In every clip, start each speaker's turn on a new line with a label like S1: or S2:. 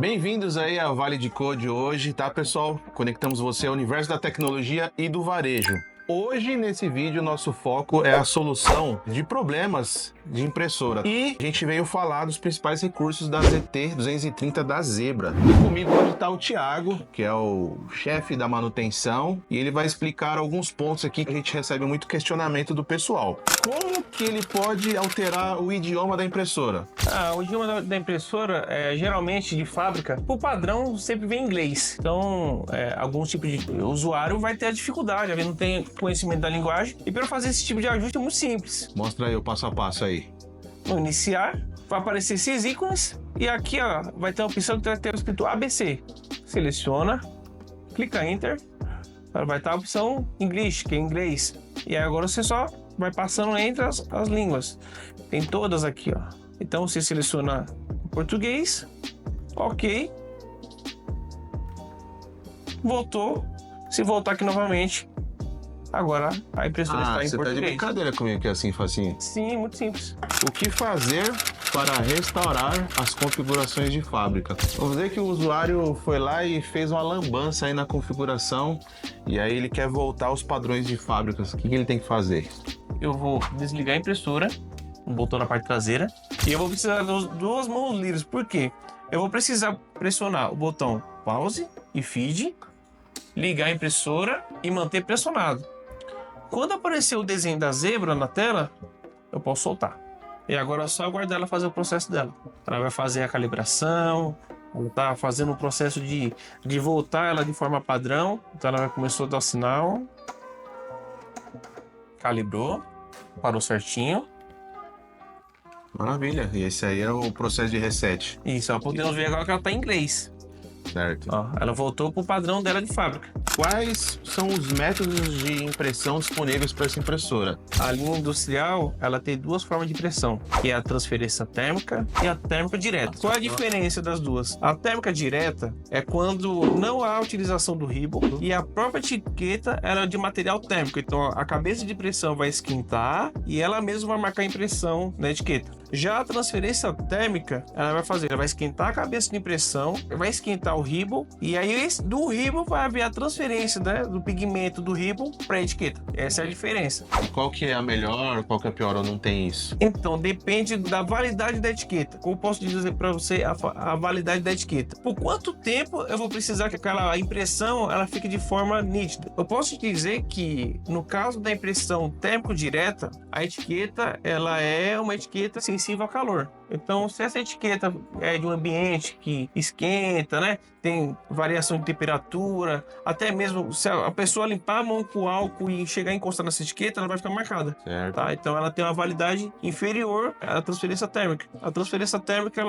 S1: Bem-vindos aí ao Vale de Code hoje, tá, pessoal? Conectamos você ao universo da tecnologia e do varejo. Hoje, nesse vídeo, nosso foco é a solução de problemas de impressora. E a gente veio falar dos principais recursos da ZT230 da Zebra. E comigo hoje está o Thiago, que é o chefe da manutenção, e ele vai explicar alguns pontos aqui que a gente recebe muito questionamento do pessoal. Como que ele pode alterar o idioma da impressora?
S2: O idioma da impressora, geralmente de fábrica, por padrão sempre vem em inglês. Então, alguns tipos de usuário vai ter a dificuldade, ele não tem conhecimento da linguagem. E para fazer esse tipo de ajuste é muito simples.
S1: Mostra aí o passo a passo aí.
S2: No iniciar, vai aparecer esses ícones e aqui ó, vai ter a opção que vai ter escrito ABC. Seleciona, clica Enter, vai estar a opção English, que é inglês. E agora você só vai passando entre as línguas. Tem todas aqui, ó. Então você seleciona português, ok, voltou. Se voltar aqui novamente, agora a impressora está em
S1: você
S2: português.
S1: Tá de brincadeira comigo que é assim, facinho?
S2: Sim, muito simples.
S1: O que fazer para restaurar as configurações de fábrica? Vamos dizer que o usuário foi lá e fez uma lambança aí na configuração e aí ele quer voltar aos padrões de fábricas. O que ele tem que fazer?
S2: Eu vou desligar a impressora, um botão na parte traseira, e eu vou precisar das duas mãos livres. Por quê? Eu vou precisar pressionar o botão pause e feed, ligar a impressora e manter pressionado. Quando aparecer o desenho da zebra na tela, eu posso soltar. E agora é só aguardar ela fazer o processo dela. Ela vai fazer a calibração, ela está fazendo o processo de voltar ela de forma padrão. Então ela começou a dar o sinal, calibrou, parou certinho.
S1: Maravilha, e esse aí é o processo de reset.
S2: Isso, ó, podemos ver agora que ela está em inglês.
S1: Certo.
S2: Ó, ela voltou para o padrão dela de fábrica.
S1: Quais são os métodos de impressão disponíveis para essa impressora?
S2: A linha industrial, ela tem duas formas de impressão, que é a transferência térmica e a térmica direta. Qual é a diferença das duas? A térmica direta é quando não há utilização do ribbon e a própria etiqueta ela é de material térmico. Então a cabeça de impressão vai esquentar e ela mesma vai marcar a impressão na etiqueta. Já a transferência térmica, ela vai esquentar a cabeça de impressão, vai esquentar o ribbon e aí do ribbon vai haver a transferência, né, do pigmento do ribbon para a etiqueta. Essa é a diferença.
S1: E qual que é a melhor, qual que é a pior ou não tem isso?
S2: Então, depende da validade da etiqueta. Como eu posso dizer para você a validade da etiqueta? Por quanto tempo eu vou precisar que aquela impressão ela fique de forma nítida? Eu posso dizer que, no caso da impressão térmico direta, a etiqueta ela é uma etiqueta sensível ao calor. Então, se essa etiqueta é de um ambiente que esquenta, né, tem variação de temperatura, até mesmo se a pessoa limpar a mão com álcool e chegar a encostar nessa etiqueta, ela vai ficar marcada.
S1: Certo.
S2: Tá? Então, ela tem uma validade inferior à transferência térmica. A transferência térmica,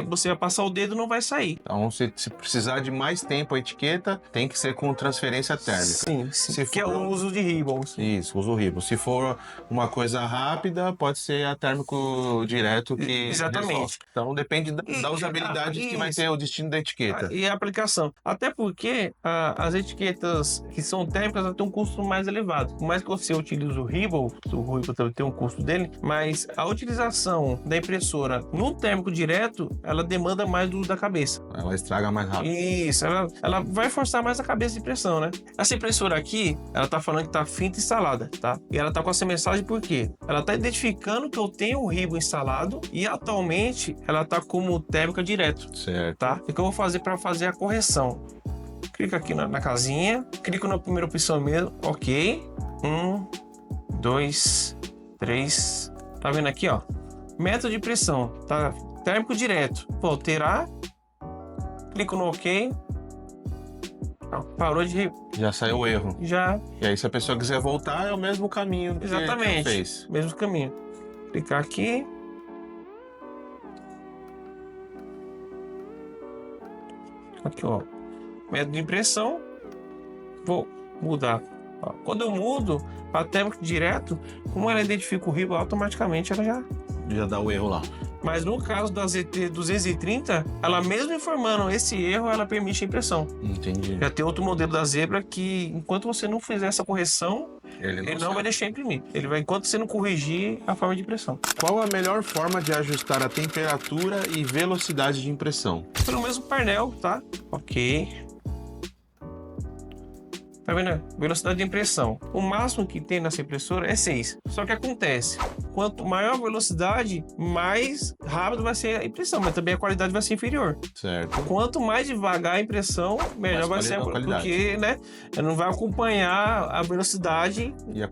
S2: você vai passar o dedo e não vai sair.
S1: Então, se precisar de mais tempo a etiqueta, tem que ser com transferência térmica.
S2: Sim,
S1: Se
S2: que é
S1: for...
S2: o uso de ribbons.
S1: Isso, uso ribbon. Se for uma coisa rápida, pode ser a térmico direto que
S2: Exatamente.
S1: resolve. Então depende da usabilidade que vai ter o destino da etiqueta.
S2: E a aplicação. Até porque as etiquetas que são térmicas elas têm um custo mais elevado. Por mais que você utilize o ribbon também tem um custo dele, mas a utilização da impressora no térmico direto, ela demanda mais do uso da cabeça.
S1: Ela estraga mais rápido.
S2: Isso, ela vai forçar mais a cabeça de impressão, né? Essa impressora aqui, ela tá falando que tá finta instalada, tá? E ela tá com essa mensagem por quê? Ela tá identificando que eu tenho o ribbon instalado e atualmente ela tá como térmica direto.
S1: Certo.
S2: Tá? E o que eu vou fazer para fazer a correção? Clica aqui na casinha, clico na primeira opção mesmo, ok. 1, 2, 3. Tá vendo aqui, ó? Método de impressão, tá? Térmico direto. Vou alterar. Clico no ok. Parou de...
S1: Já saiu o erro.
S2: Já.
S1: E aí, se a pessoa quiser voltar, é o mesmo caminho que
S2: Exatamente.
S1: fez.
S2: Mesmo caminho. Clicar aqui. Aqui, ó. Método de impressão. Vou mudar. Ó, quando eu mudo para térmico direto, como ela identifica o ribbon, automaticamente ela
S1: Já dá o erro lá.
S2: Mas no caso da ZT230, ela mesmo informando esse erro, ela permite a impressão.
S1: Entendi.
S2: Já tem outro modelo da Zebra que, enquanto você não fizer essa correção, ele não vai deixar imprimir. Ele vai, enquanto você não corrigir a forma de impressão.
S1: Qual a melhor forma de ajustar a temperatura e velocidade de impressão?
S2: Pelo mesmo painel, tá? Ok. Tá vendo? Velocidade de impressão. O máximo que tem nessa impressora é 6. Só que acontece, quanto maior a velocidade, mais rápido vai ser a impressão, mas também a qualidade vai ser inferior.
S1: Certo.
S2: Quanto mais devagar a impressão, melhor vai ser a qualidade. Porque, né, não vai acompanhar a velocidade
S1: E a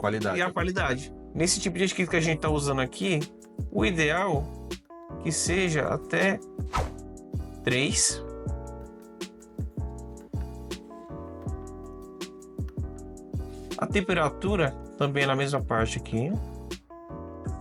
S1: qualidade.
S2: Nesse tipo de etiqueta que a gente tá usando aqui, o ideal é que seja até 3. A temperatura também é na mesma parte aqui.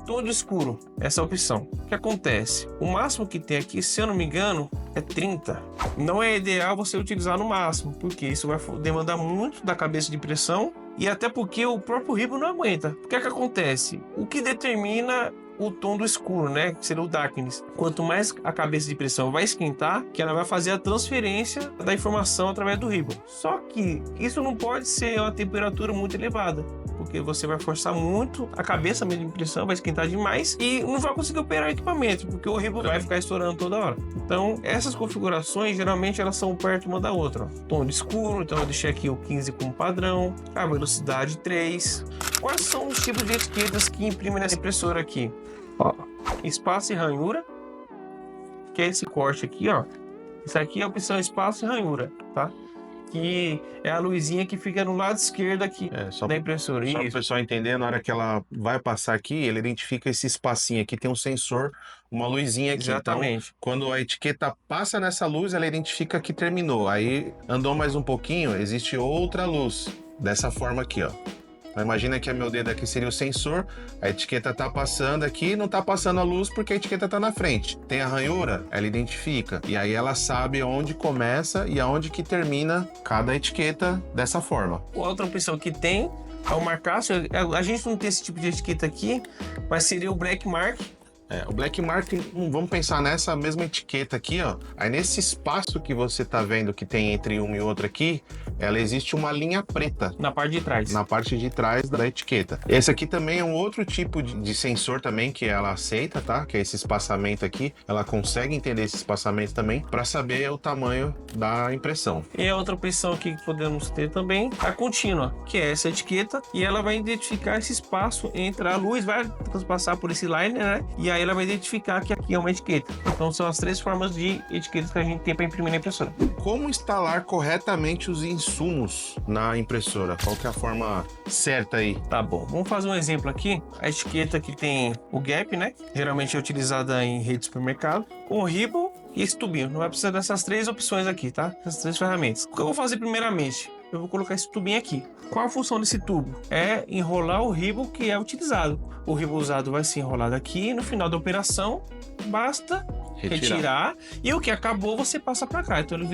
S2: Todo escuro, essa é a opção. O que acontece? O máximo que tem aqui, se eu não me engano, é 30. Não é ideal você utilizar no máximo, porque isso vai demandar muito da cabeça de impressão e até porque o próprio ribo não aguenta. O que é que acontece? O que determina o tom do escuro, né? Que seria o darkness. Quanto mais a cabeça de impressão vai esquentar, que ela vai fazer a transferência da informação através do ribbon. Só que isso não pode ser uma temperatura muito elevada, porque você vai forçar muito a cabeça mesmo de impressão, vai esquentar demais e não vai conseguir operar o equipamento, porque o ribbon vai ficar estourando toda hora. Então, essas configurações, geralmente, elas são perto uma da outra. Ó. Tom de escuro, então eu deixei aqui o 15 como padrão, a velocidade 3. Quais são os tipos de etiquetas que imprimem nessa impressora aqui? Ó, espaço e ranhura, que é esse corte aqui, ó. Isso aqui é a opção espaço e ranhura, tá? Que é a luzinha que fica no lado esquerdo aqui da impressora.
S1: Só para o pessoal entender, na hora que ela vai passar aqui, ele identifica esse espacinho aqui, tem um sensor, uma luzinha aqui.
S2: Exatamente.
S1: Então, quando a etiqueta passa nessa luz, ela identifica que terminou. Aí andou mais um pouquinho, existe outra luz, dessa forma aqui, ó. Então, imagina que meu dedo aqui seria o sensor, a etiqueta tá passando aqui, não tá passando a luz porque a etiqueta tá na frente. Tem a ranhura, ela identifica, e aí ela sabe onde começa e aonde que termina cada etiqueta dessa forma.
S2: Outra opção que tem é o marcaço. A gente não tem esse tipo de etiqueta aqui, mas seria o black mark.
S1: O black mark, vamos pensar nessa mesma etiqueta aqui, ó. Aí nesse espaço que você tá vendo que tem entre um e outro aqui, ela existe uma linha preta.
S2: Na parte de trás.
S1: Na parte de trás da etiqueta. Esse aqui também é um outro tipo de sensor também que ela aceita, tá? Que é esse espaçamento aqui. Ela consegue entender esse espaçamento também para saber o tamanho da impressão.
S2: E a outra opção aqui que podemos ter também, a contínua, que é essa etiqueta, e ela vai identificar esse espaço entre a luz, vai transpassar por esse liner, né? E aí ela vai identificar que aqui é uma etiqueta. Então são as 3 formas de etiquetas que a gente tem para imprimir na impressora.
S1: Como instalar corretamente os insumos na impressora? Qual que é a forma certa aí?
S2: Tá bom, vamos fazer um exemplo aqui. A etiqueta que tem o gap, né? Geralmente é utilizada em rede de supermercado, com o ribbon e esse tubinho. Não vai precisar dessas 3 opções aqui, tá? Essas 3 ferramentas. O que eu vou fazer primeiramente? Eu vou colocar esse tubinho aqui. Qual a função desse tubo? É enrolar o ribbon que é utilizado. O ribbon usado vai ser enrolado aqui. No final da operação, basta retirar. E o que acabou, você passa para cá. Então ele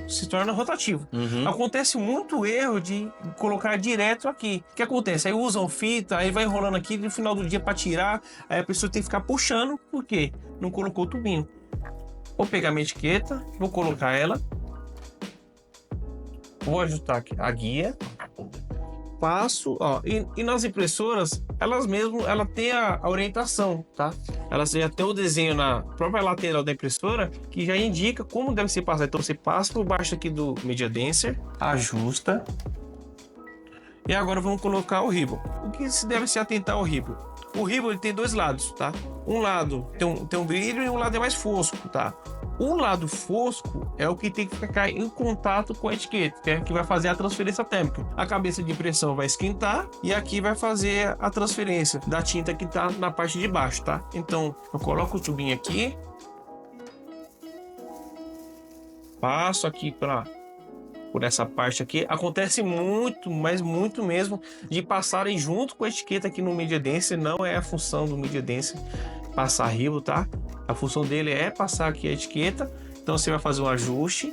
S2: se torna rotativo. Acontece muito erro de colocar direto aqui. O que acontece? Aí usam fita, aí vai enrolando aqui. No final do dia, para tirar, aí a pessoa tem que ficar puxando. Por quê? Não colocou o tubinho. Vou pegar minha etiqueta, vou colocar ela. Vou ajustar aqui a guia, passo, ó, e nas impressoras, ela tem a orientação, tá? Ela já tem o desenho na própria lateral da impressora, que já indica como deve ser passado. Então você passa por baixo aqui do Media Dancer, ajusta, e agora vamos colocar o ribbon. O que se deve se atentar ao ribbon? O ribbon ele tem 2 lados, tá? Um lado tem um brilho e um lado é mais fosco, tá? O lado fosco é o que tem que ficar em contato com a etiqueta, que vai fazer a transferência térmica. A cabeça de impressão vai esquentar e aqui vai fazer a transferência da tinta que está na parte de baixo, tá? Então, eu coloco o tubinho aqui, passo aqui por essa parte aqui. Acontece muito, mas muito mesmo, de passarem junto com a etiqueta aqui no Media Dancer. Não é a função do Media Dancer passar ribbon, tá? A função dele é passar aqui a etiqueta. Então você vai fazer um ajuste,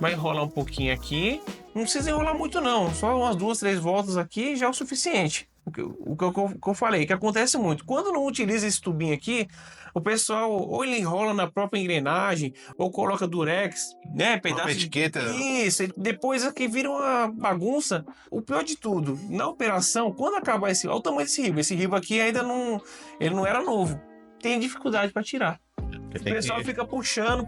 S2: vai enrolar um pouquinho aqui. Não precisa enrolar muito não, só umas 2, 3 voltas aqui já é o suficiente. o que eu falei, que acontece muito. Quando não utiliza esse tubinho aqui, o pessoal ou ele enrola na própria engrenagem, ou coloca durex, né?
S1: Própria
S2: Pedaço de...
S1: etiqueta.
S2: Isso, e depois aqui vira uma bagunça. O pior de tudo, na operação, quando acabar esse... Olha o tamanho desse ribo. Esse ribo aqui ainda não... Ele não era novo. Tem dificuldade para tirar. O pessoal fica puxando.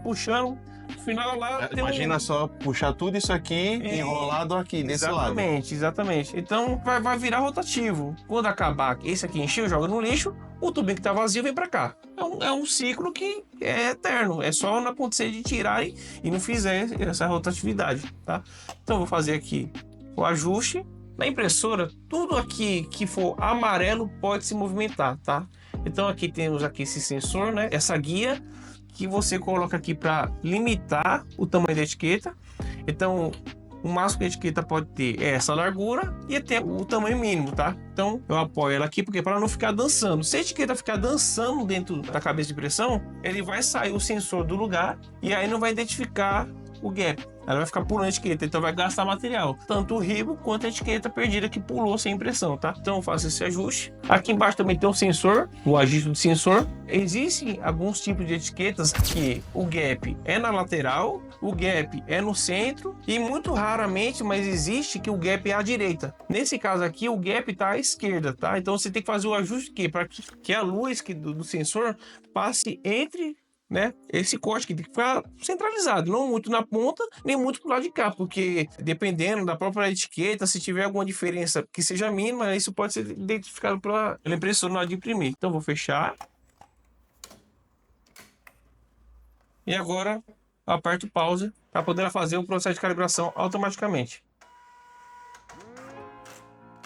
S2: No final lá tem
S1: Imagina só puxar tudo isso aqui enrolado aqui, desse lado.
S2: Exatamente. Então vai virar rotativo. Quando acabar, esse aqui encheu, joga no lixo, o tubinho que tá vazio vem para cá. É um ciclo que é eterno. É só não acontecer de tirar e não fizer essa rotatividade, tá? Então eu vou fazer aqui o ajuste. Na impressora, tudo aqui que for amarelo pode se movimentar, tá? Então aqui temos aqui esse sensor, né? Essa guia que você coloca aqui para limitar o tamanho da etiqueta. Então, o máximo que a etiqueta pode ter é essa largura e até o tamanho mínimo, tá? Então, eu apoio ela aqui porque para ela não ficar dançando. Se a etiqueta ficar dançando dentro da cabeça de pressão, ele vai sair o sensor do lugar e aí não vai identificar o gap. Ela vai ficar pulando a etiqueta, então vai gastar material. Tanto o ribo quanto a etiqueta perdida que pulou sem impressão, tá? Então eu faço esse ajuste. Aqui embaixo também tem um sensor, o ajuste do sensor. Existem alguns tipos de etiquetas que o gap é na lateral, o gap é no centro e muito raramente, mas existe que o gap é à direita. Nesse caso aqui, o gap tá à esquerda, tá? Então você tem que fazer o ajuste aqui para que a luz do sensor passe entre, né, esse corte que tem que ficar centralizado, não muito na ponta, nem muito pro lado de cá, porque dependendo da própria etiqueta, se tiver alguma diferença que seja mínima, isso pode ser identificado pela impressora na hora de imprimir. Então vou fechar. E agora aperto pause para poder fazer o processo de calibração automaticamente.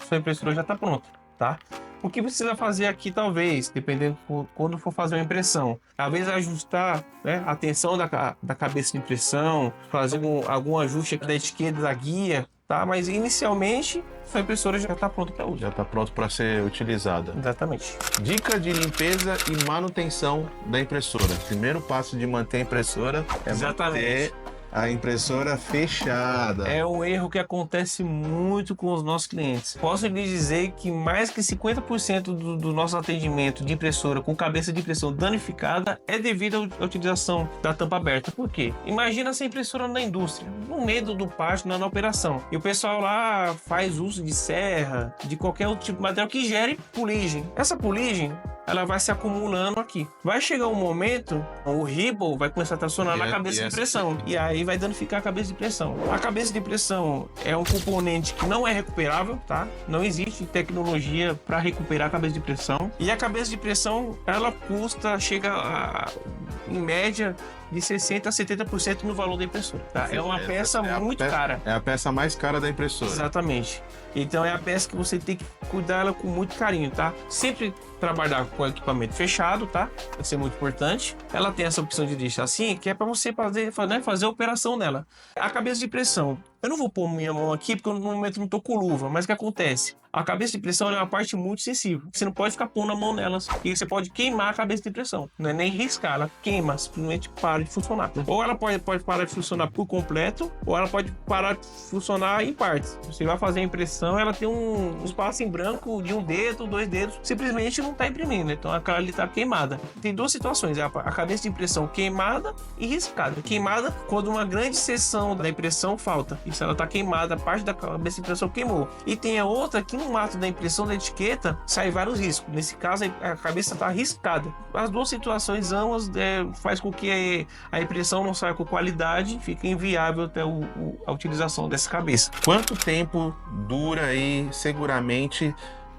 S2: Sua impressora já está pronta, tá? O que precisa fazer aqui, talvez, dependendo quando for fazer uma impressão, talvez ajustar, né, a tensão da cabeça de impressão, fazer algum ajuste aqui da etiqueta da guia, tá? Mas inicialmente, sua impressora já está pronta para uso.
S1: Já está pronto para ser utilizada.
S2: Exatamente.
S1: Dica de limpeza e manutenção da impressora. Primeiro passo de manter a impressora é manter a impressora fechada.
S2: É um erro que acontece muito com os nossos clientes. Posso lhe dizer que mais que 50% do nosso atendimento de impressora com cabeça de impressão danificada é devido à utilização da tampa aberta. Por quê? Imagina essa impressora na indústria, no meio do pátio, na operação. E o pessoal lá faz uso de serra, de qualquer outro tipo de material que gere puligem. Essa puligem, ela vai se acumulando aqui. Vai chegar um momento, o ribbon vai começar a tracionar na cabeça de impressão. E aí vai danificar a cabeça de impressão. A cabeça de impressão é um componente que não é recuperável, tá? Não existe tecnologia para recuperar a cabeça de impressão. E a cabeça de impressão, ela chega a, em média, de 60% a 70% no valor da impressora, tá? É uma peça muito cara.
S1: É a peça mais cara da impressora.
S2: Exatamente. Então é a peça que você tem que cuidar ela com muito carinho, tá? Sempre trabalhar com o equipamento fechado, tá? Vai ser muito importante. Ela tem essa opção de deixar assim, que é para você fazer a operação nela. A cabeça de impressão. Eu não vou pôr minha mão aqui porque eu, no momento não tô com luva, mas o que acontece? A cabeça de impressão é uma parte muito sensível. Você não pode ficar pondo a mão nelas e você pode queimar a cabeça de impressão. Não é nem riscar, ela queima, simplesmente para de funcionar. Ou ela pode parar de funcionar por completo, ou ela pode parar de funcionar em partes. Você vai fazer a impressão, ela tem um espaço em branco de um dedo, 2 dedos, simplesmente não está imprimindo. Então aquela ali está queimada. Tem 2 situações, a cabeça de impressão queimada e riscada. Queimada quando uma grande seção da impressão falta. Isso ela está queimada, a parte da cabeça de impressão queimou. E tem a outra que no ato da impressão da etiqueta sai vários riscos. Nesse caso a cabeça está riscada. As 2 situações ambas faz com que a impressão não saia com qualidade, fica inviável até a utilização dessa cabeça.
S1: Quanto tempo dura aí seguramente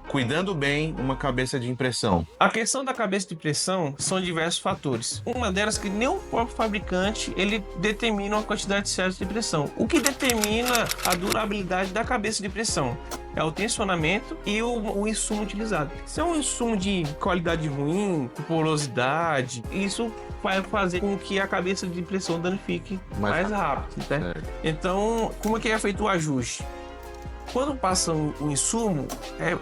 S1: cuidando bem uma cabeça de impressão?
S2: A questão da cabeça de impressão são diversos fatores. Uma delas que nem o próprio fabricante ele determina a quantidade certa de impressão. O que determina a durabilidade da cabeça de impressão é o tensionamento e o insumo utilizado. Se é um insumo de qualidade ruim, porosidade, isso vai fazer com que a cabeça de impressão danifique mais rápido, né? Então, como é que é feito o ajuste? Quando passa o insumo,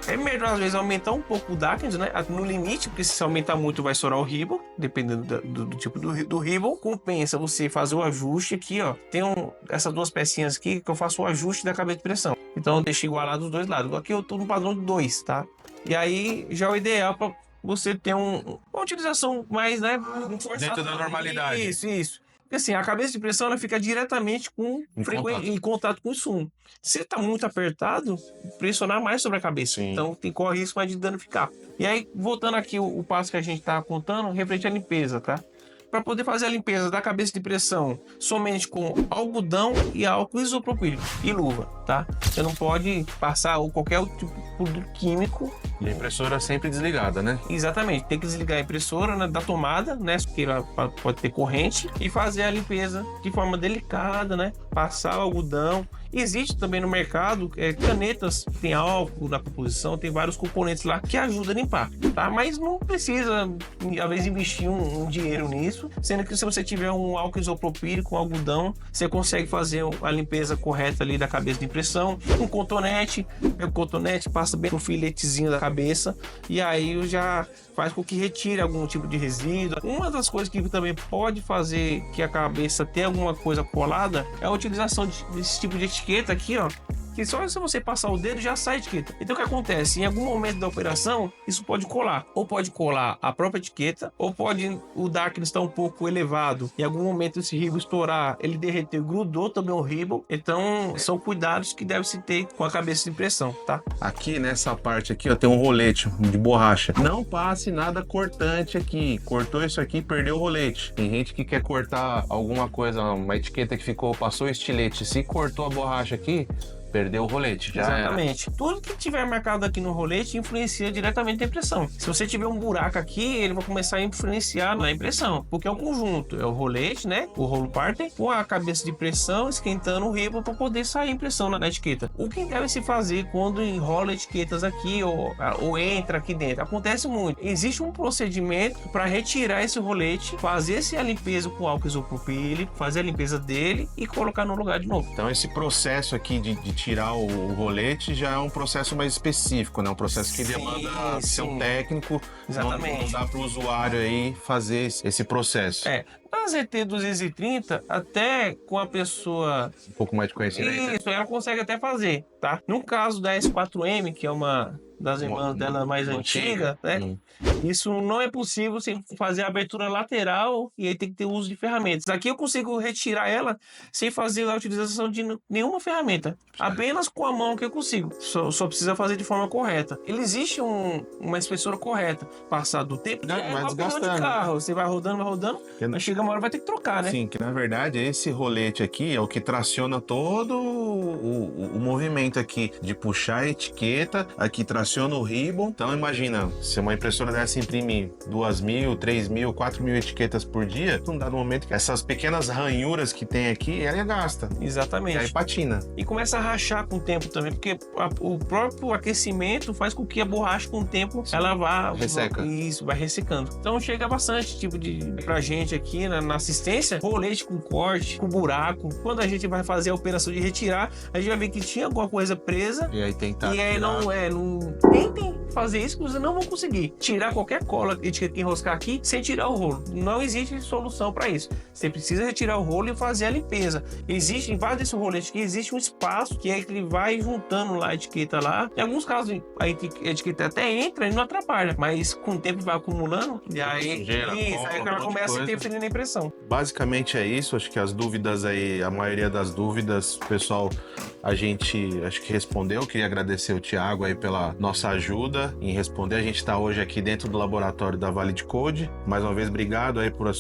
S2: é melhor às vezes aumentar um pouco o Dawkins, né? No limite, porque se aumentar muito vai estourar o ribbon, dependendo do tipo do ribbon. Compensa você fazer o ajuste aqui, ó. Tem essas 2 pecinhas aqui que eu faço o ajuste da cabeça de pressão. Então eu deixo igualado os dois lados. Aqui eu tô no padrão de 2, tá? E aí já é o ideal para você ter uma utilização mais, né?
S1: Dentro da normalidade.
S2: Isso. Porque assim, a cabeça de pressão ela fica diretamente em contato com o insumo. Se está muito apertado, pressionar mais sobre a cabeça.
S1: Sim.
S2: Então corre risco mais de danificar. E aí, voltando aqui o passo que a gente está contando, referente à limpeza, tá? Para poder fazer a limpeza da cabeça de pressão somente com algodão e álcool isopropílico e luva, tá? Você não pode passar ou qualquer outro tipo de químico.
S1: E a impressora sempre desligada, né?
S2: Exatamente, tem que desligar a impressora, né, da tomada, né? Porque ela pode ter corrente, e fazer a limpeza de forma delicada, né? Passar o algodão. Existe também no mercado canetas, tem álcool na composição, tem vários componentes lá que ajudam a limpar, tá? Mas não precisa, às vezes, investir um dinheiro nisso, sendo que se você tiver um álcool isopropílico, um algodão, você consegue fazer a limpeza correta ali da cabeça de impressão. Um cotonete, pega o cotonete, passa bem no filetezinho da cabeça e aí já faz com que retire algum tipo de resíduo. Uma das coisas que também pode fazer que a cabeça tenha alguma coisa colada é a utilização desse tipo de etiqueta aqui, ó, que só se você passar o dedo já sai a etiqueta. Então o que acontece? Em algum momento da operação, isso pode colar. Ou pode colar a própria etiqueta, ou pode o Darkness estar um pouco elevado. Em algum momento esse ribo estourar, ele derreteu, grudou também o ribo. Então são cuidados que deve se ter com a cabeça de impressão, tá?
S1: Aqui nessa parte aqui, ó, tem um rolete de borracha. Não passe nada cortante aqui. Cortou isso aqui, perdeu o rolete. Tem gente que quer cortar alguma coisa, uma etiqueta que ficou, passou o estilete. Se cortou a borracha aqui, perdeu o rolete, já
S2: exatamente. Era. Tudo que tiver marcado aqui no rolete influencia diretamente na impressão. Se você tiver um buraco aqui, ele vai começar a influenciar na impressão, porque é o conjunto, é o rolete, né? O rolo partem com a cabeça de pressão esquentando o ribo para poder sair a impressão na etiqueta. O que deve se fazer quando enrola etiquetas aqui ou entra aqui dentro? Acontece muito. Existe um procedimento para retirar esse rolete, fazer a limpeza com álcool isopropílico, fazer a limpeza dele e colocar no lugar de novo.
S1: Então esse processo aqui de tirar o rolete já é um processo mais específico, né? Um processo que demanda ser um técnico.
S2: Exatamente.
S1: Não dá para o usuário aí fazer esse processo.
S2: Na ZT 230, até com a pessoa
S1: um pouco mais de conhecimento.
S2: Isso, ela consegue até fazer, tá? No caso da S4M, que é uma das irmãs dela mais antiga, né? Isso não é possível sem fazer a abertura lateral e aí tem que ter uso de ferramentas. Aqui eu consigo retirar ela sem fazer a utilização de nenhuma ferramenta. Apenas com a mão que eu consigo. Só precisa fazer de forma correta. Ele existe uma espessura correta. Passado do tempo,
S1: vai desgastando.
S2: De carro. Você vai rodando, mas chega uma hora vai ter que trocar, né?
S1: Sim, que na verdade esse rolete aqui é o que traciona todo o movimento aqui de puxar a etiqueta, aqui traciona o ribbon. Então imagina, se uma impressora dessa imprimir 2.000, 3.000, 4.000 etiquetas por dia, num dado momento que essas pequenas ranhuras que tem aqui, ela gasta.
S2: Exatamente.
S1: E aí patina.
S2: E começa a rachar com o tempo também, porque o próprio aquecimento faz com que a borracha com o tempo ela vá...
S1: Resseca.
S2: Isso, vai ressecando. Então chega bastante tipo pra gente aqui na assistência, rolete com corte, com buraco. Quando a gente vai fazer a operação de retirar, a gente vai ver que tinha alguma coisa presa.
S1: E aí tentar.
S2: E aí não tentem fazer isso que vocês não vão conseguir. Tirar qualquer cola etiqueta que enroscar aqui sem tirar o rolo. Não existe solução para isso. Você precisa retirar o rolo e fazer a limpeza. Existe, embaixo desse rolete aqui, existe um espaço que é que ele vai juntando lá a etiqueta lá. Em alguns casos, a etiqueta até entra e não atrapalha, mas com o tempo vai acumulando e aí, aí ela começa a interferir na impressão.
S1: Basicamente é isso. Acho que as dúvidas aí, a maioria das dúvidas, pessoal, a gente acho que respondeu. Queria agradecer o Thiago aí pela nossa ajuda em responder. A gente está hoje aqui dentro do laboratório da Valid Code. Mais uma vez, obrigado aí por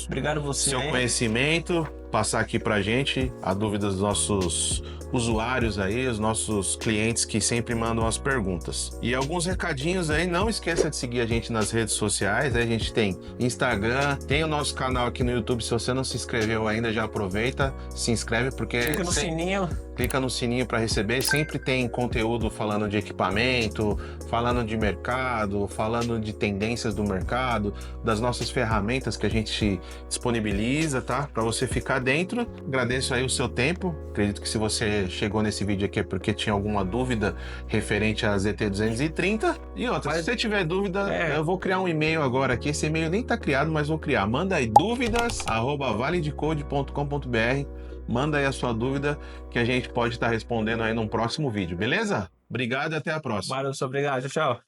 S1: seu conhecimento, passar aqui pra gente a dúvida dos nossos usuários aí, os nossos clientes que sempre mandam as perguntas. E alguns recadinhos aí, não esqueça de seguir a gente nas redes sociais, a gente tem Instagram, tem o nosso canal aqui no YouTube, se você não se inscreveu ainda, já aproveita, se inscreve, porque...
S2: Clica no sininho.
S1: Clica no sininho para receber, sempre tem conteúdo falando de equipamento, falando de mercado, falando de tendências do mercado, das nossas ferramentas que a gente disponibiliza, tá? Para você ficar dentro. Agradeço aí o seu tempo. Acredito que se você chegou nesse vídeo aqui é porque tinha alguma dúvida referente à ZT230. E outra, se você tiver dúvida, eu vou criar um e-mail agora aqui. Esse e-mail nem tá criado, mas vou criar. Manda aí dúvidas@validcode.com.br. manda aí a sua dúvida que a gente pode estar respondendo aí num próximo vídeo, beleza? Obrigado e até a próxima.
S2: Obrigado, tchau.